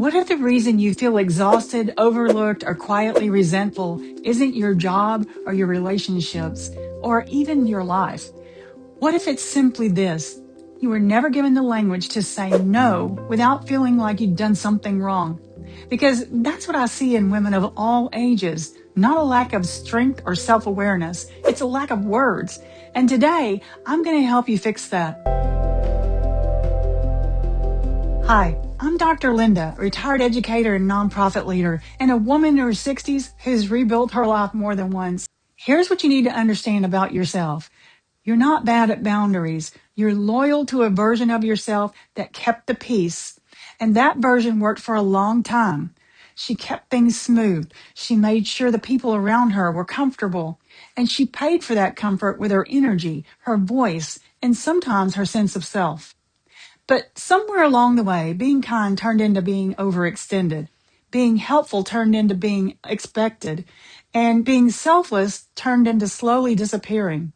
What if the reason you feel exhausted, overlooked, or quietly resentful isn't your job or your relationships or even your life? What if it's simply this? You were never given the language to say no without feeling like you'd done something wrong. Because that's what I see in women of all ages. Not a lack of strength or self-awareness. It's a lack of words. And today, I'm going to help you fix that. Hi, I'm Dr. Linda, retired educator and nonprofit leader, and a woman in her 60s who's rebuilt her life more than once. Here's what you need to understand about yourself. You're not bad at boundaries. You're loyal to a version of yourself that kept the peace. And that version worked for a long time. She kept things smooth. She made sure the people around her were comfortable. And she paid for that comfort with her energy, her voice, and sometimes her sense of self. But somewhere along the way, being kind turned into being overextended. Being helpful turned into being expected. And being selfless turned into slowly disappearing.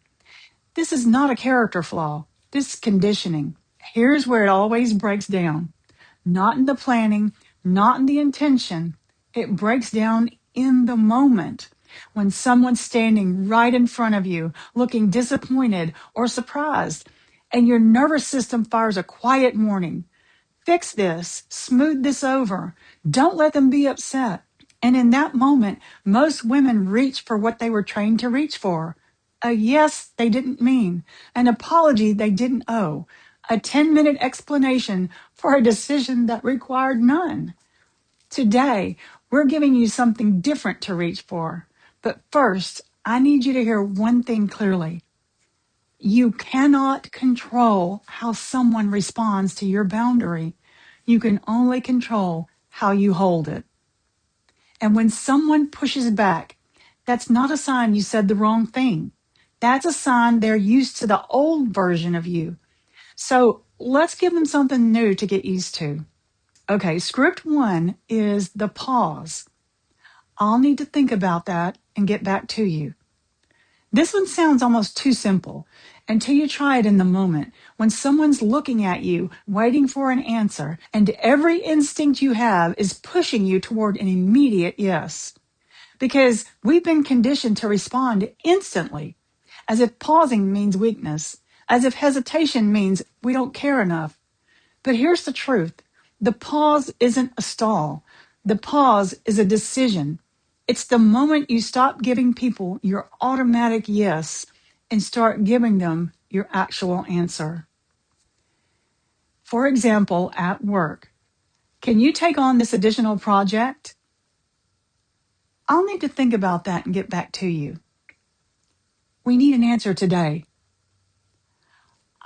This is not a character flaw. This is conditioning. Here's where it always breaks down. Not in the planning, not in the intention. It breaks down in the moment. When someone's standing right in front of you, looking disappointed or surprised, and your nervous system fires a quiet warning. Fix this. Smooth this over. Don't let them be upset. And in that moment, most women reach for what they were trained to reach for. A yes they didn't mean, an apology they didn't owe, a 10-minute explanation for a decision that required none. Today, we're giving you something different to reach for. But first, I need you to hear one thing clearly. You cannot control how someone responds to your boundary. You can only control how you hold it. And when someone pushes back, that's not a sign you said the wrong thing. That's a sign they're used to the old version of you. So let's give them something new to get used to. Okay, script 1 is the pause. I'll need to think about that and get back to you. This one sounds almost too simple until you try it in the moment when someone's looking at you, waiting for an answer, and every instinct you have is pushing you toward an immediate yes. Because we've been conditioned to respond instantly, as if pausing means weakness, as if hesitation means we don't care enough. But here's the truth. The pause isn't a stall. The pause is a decision. It's the moment you stop giving people your automatic yes and start giving them your actual answer. For example, at work, can you take on this additional project? I'll need to think about that and get back to you. We need an answer today.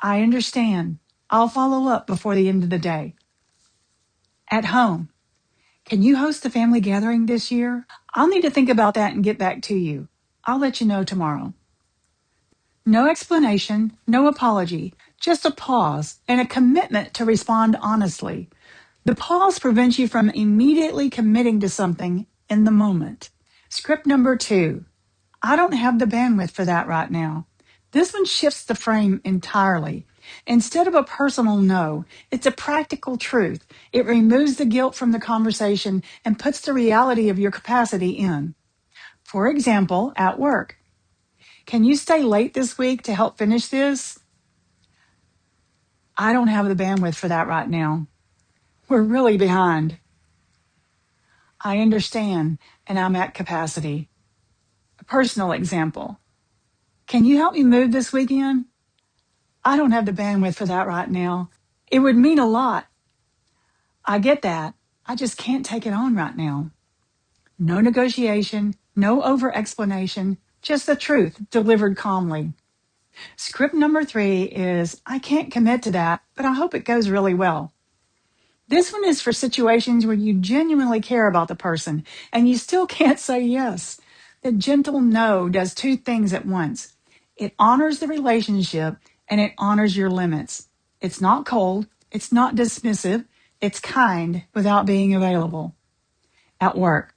I understand. I'll follow up before the end of the day. At home, can you host a family gathering this year? I'll need to think about that and get back to you. I'll let you know tomorrow. No explanation, no apology, just a pause and a commitment to respond honestly. The pause prevents you from immediately committing to something in the moment. Script number 2. I don't have the bandwidth for that right now. This one shifts the frame entirely. Instead of a personal no, it's a practical truth. It removes the guilt from the conversation and puts the reality of your capacity in. For example, at work, can you stay late this week to help finish this? I don't have the bandwidth for that right now. We're really behind. I understand, and I'm at capacity. A personal example. Can you help me move this weekend? I don't have the bandwidth for that right now. It would mean a lot. I get that. I just can't take it on right now. No negotiation, no over-explanation, just the truth delivered calmly. Script number 3 is, I can't commit to that, but I hope it goes really well. This one is for situations where you genuinely care about the person and you still can't say yes. The gentle no does 2 things at once. It honors the relationship and it honors your limits. It's not cold. It's not dismissive. It's kind without being available. At work,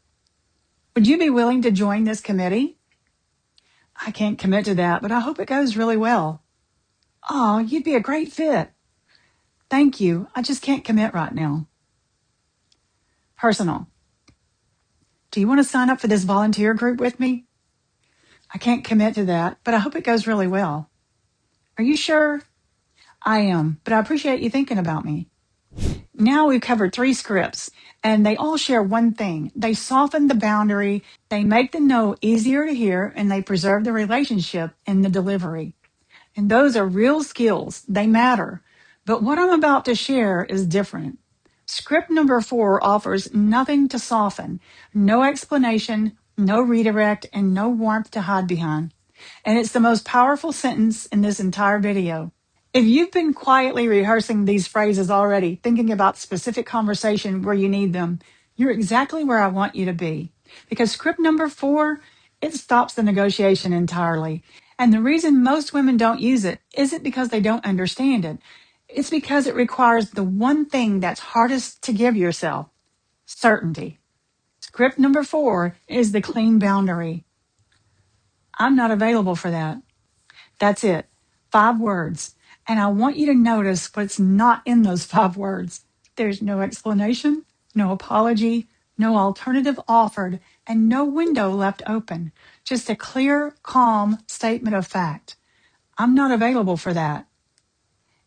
would you be willing to join this committee? I can't commit to that, but I hope it goes really well. Oh, you'd be a great fit. Thank you. I just can't commit right now. Personal. Do you want to sign up for this volunteer group with me? I can't commit to that, but I hope it goes really well. Are you sure? I am, but I appreciate you thinking about me. Now we've covered 3 scripts, and they all share one thing. They soften the boundary, they make the no easier to hear, and they preserve the relationship in the delivery. And those are real skills. They matter. But what I'm about to share is different. Script number 4 offers nothing to soften, no explanation, no redirect, and no warmth to hide behind. And it's the most powerful sentence in this entire video. If you've been quietly rehearsing these phrases already, thinking about specific conversation where you need them, you're exactly where I want you to be. Because script number 4, it stops the negotiation entirely. And the reason most women don't use it isn't because they don't understand it. It's because it requires the one thing that's hardest to give yourself: certainty. Script number 4 is the clean boundary. I'm not available for that. That's it. 5 words. And I want you to notice what's not in those 5 words. There's no explanation, no apology, no alternative offered, and no window left open. Just a clear, calm statement of fact. I'm not available for that.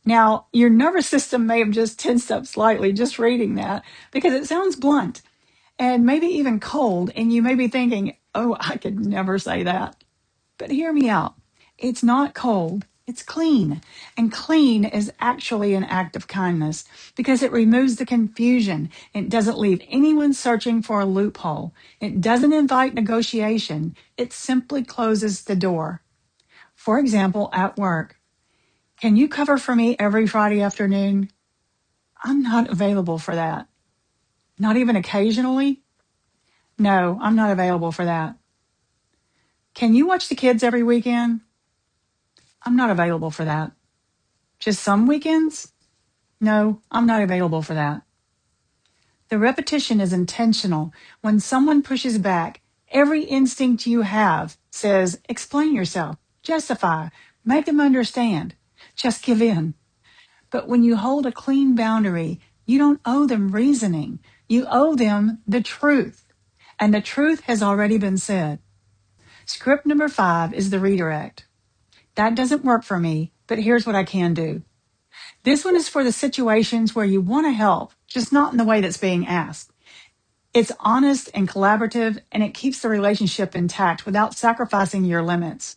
Now, your nervous system may have just tensed up slightly just reading that because it sounds blunt and maybe even cold, and you may be thinking, oh, I could never say that. But hear me out. It's not cold, it's clean. And clean is actually an act of kindness because it removes the confusion. It doesn't leave anyone searching for a loophole. It doesn't invite negotiation. It simply closes the door. For example, at work, can you cover for me every Friday afternoon? I'm not available for that. Not even occasionally? No, I'm not available for that. Can you watch the kids every weekend? I'm not available for that. Just some weekends? No, I'm not available for that. The repetition is intentional. When someone pushes back, every instinct you have says, explain yourself, justify, make them understand, just give in. But when you hold a clean boundary, you don't owe them reasoning. You owe them the truth. And the truth has already been said. Script number 5 is the redirect. That doesn't work for me, but here's what I can do. This one is for the situations where you want to help, just not in the way that's being asked. It's honest and collaborative, and it keeps the relationship intact without sacrificing your limits.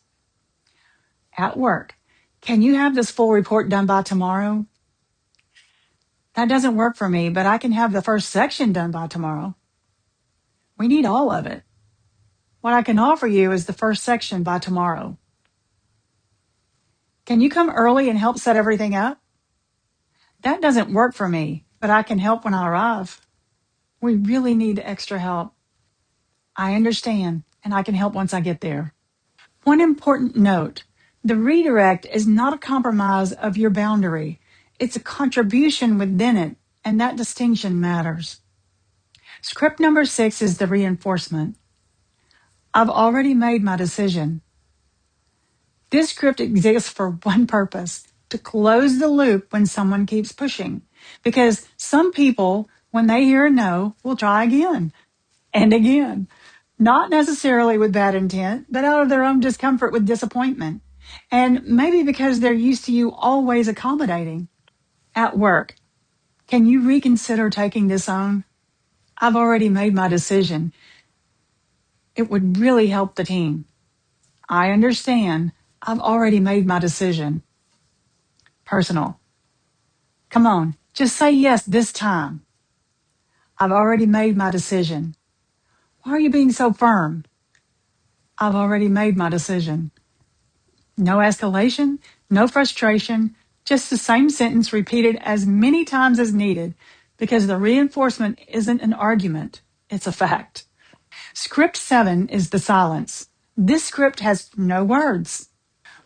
At work, can you have this full report done by tomorrow? That doesn't work for me, but I can have the first section done by tomorrow. We need all of it. What I can offer you is the first section by tomorrow. Can you come early and help set everything up? That doesn't work for me, but I can help when I arrive. We really need extra help. I understand, and I can help once I get there. One important note, the redirect is not a compromise of your boundary. It's a contribution within it, and that distinction matters. Script number 6 is the reinforcement. I've already made my decision. This script exists for one purpose: to close the loop when someone keeps pushing. Because some people, when they hear a no, will try again and again. Not necessarily with bad intent, but out of their own discomfort with disappointment. And maybe because they're used to you always accommodating. At work, can you reconsider taking this on? I've already made my decision. It would really help the team. I understand. I've already made my decision. Personal. Come on, just say yes this time. I've already made my decision. Why are you being so firm? I've already made my decision. No escalation, no frustration, just the same sentence repeated as many times as needed, because the reinforcement isn't an argument, it's a fact. Script 7 is the silence. This script has no words.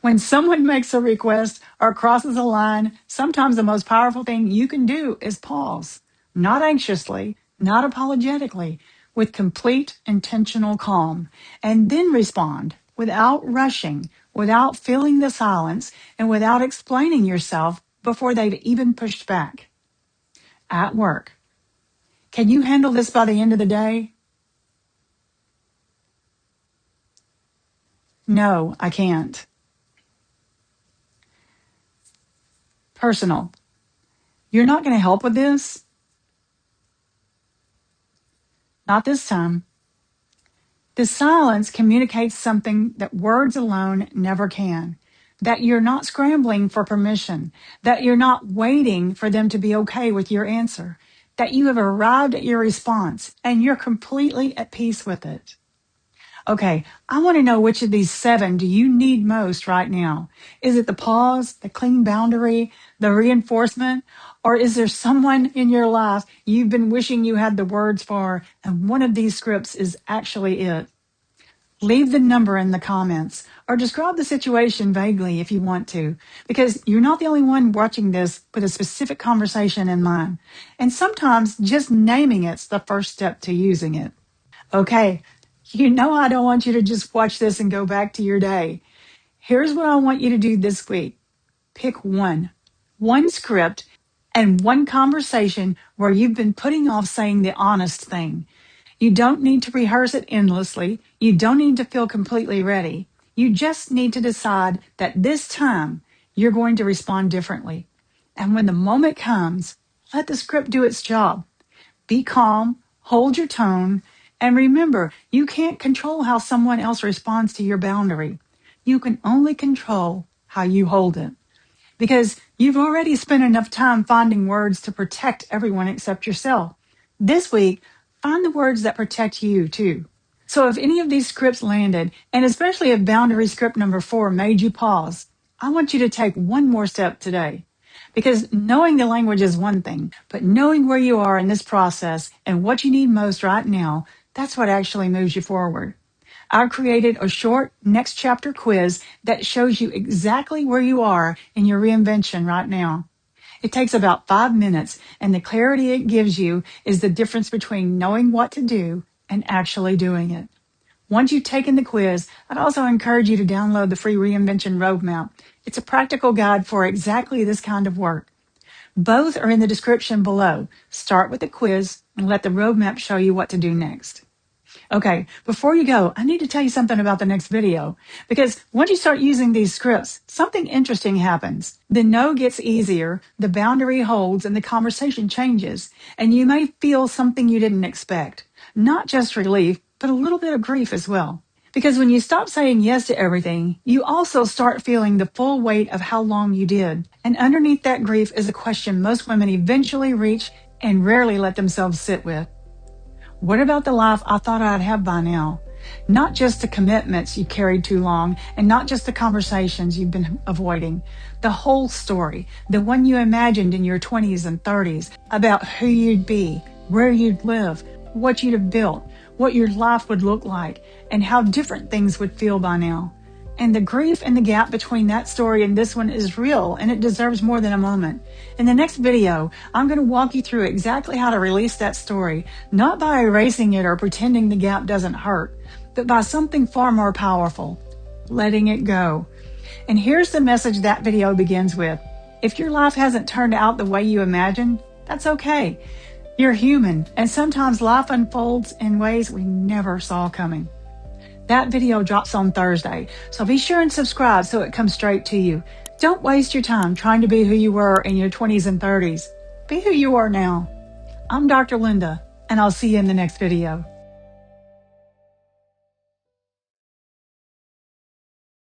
When someone makes a request or crosses a line, sometimes the most powerful thing you can do is pause, not anxiously, not apologetically, with complete intentional calm, and then respond without rushing, without filling the silence, and without explaining yourself before they've even pushed back. At work, Can you handle this by the end of the day? No, I can't. Personal. You're not going to help with this? Not this time. The silence communicates something that words alone never can. That you're not scrambling for permission, that you're not waiting for them to be okay with your answer, that you have arrived at your response and you're completely at peace with it. Okay, I want to know which of these 7 do you need most right now? Is it the pause, the clean boundary, the reinforcement, or is there someone in your life you've been wishing you had the words for and one of these scripts is actually it? Leave the number in the comments or describe the situation vaguely if you want to, because you're not the only one watching this with a specific conversation in mind. And sometimes just naming it's the first step to using it. Okay, you know I don't want you to just watch this and go back to your day. Here's what I want you to do this week. Pick one script and one conversation where you've been putting off saying the honest thing. You don't need to rehearse it endlessly. You don't need to feel completely ready. You just need to decide that this time you're going to respond differently. And when the moment comes, let the script do its job. Be calm, hold your tone, and remember, you can't control how someone else responds to your boundary. You can only control how you hold it. Because you've already spent enough time finding words to protect everyone except yourself. This week, find the words that protect you too. So if any of these scripts landed, and especially if boundary script number 4 made you pause, I want you to take one more step today. Because knowing the language is one thing, but knowing where you are in this process and what you need most right now, that's what actually moves you forward. I've created a short next chapter quiz that shows you exactly where you are in your reinvention right now. It takes about 5 minutes, and the clarity it gives you is the difference between knowing what to do and actually doing it. Once you've taken the quiz, I'd also encourage you to download the free Reinvention Roadmap. It's a practical guide for exactly this kind of work. Both are in the description below. Start with the quiz and let the roadmap show you what to do next. Okay, before you go, I need to tell you something about the next video, because once you start using these scripts, something interesting happens. The no gets easier, the boundary holds, and the conversation changes, and you may feel something you didn't expect. Not just relief, but a little bit of grief as well. Because when you stop saying yes to everything, you also start feeling the full weight of how long you did. And underneath that grief is a question most women eventually reach and rarely let themselves sit with. What about the life I thought I'd have by now? Not just the commitments you carried too long, and not just the conversations you've been avoiding. The whole story, the one you imagined in your 20s and 30s, about who you'd be, where you'd live, what you'd have built, what your life would look like, and how different things would feel by now. And the grief and the gap between that story and this one is real, and it deserves more than a moment. In the next video, I'm going to walk you through exactly how to release that story, not by erasing it or pretending the gap doesn't hurt, but by something far more powerful, letting it go. And here's the message that video begins with. If your life hasn't turned out the way you imagined, that's okay. You're human, and sometimes life unfolds in ways we never saw coming. That video drops on Thursday, so be sure and subscribe so it comes straight to you. Don't waste your time trying to be who you were in your 20s and 30s. Be who you are now. I'm Dr. Linda, and I'll see you in the next video.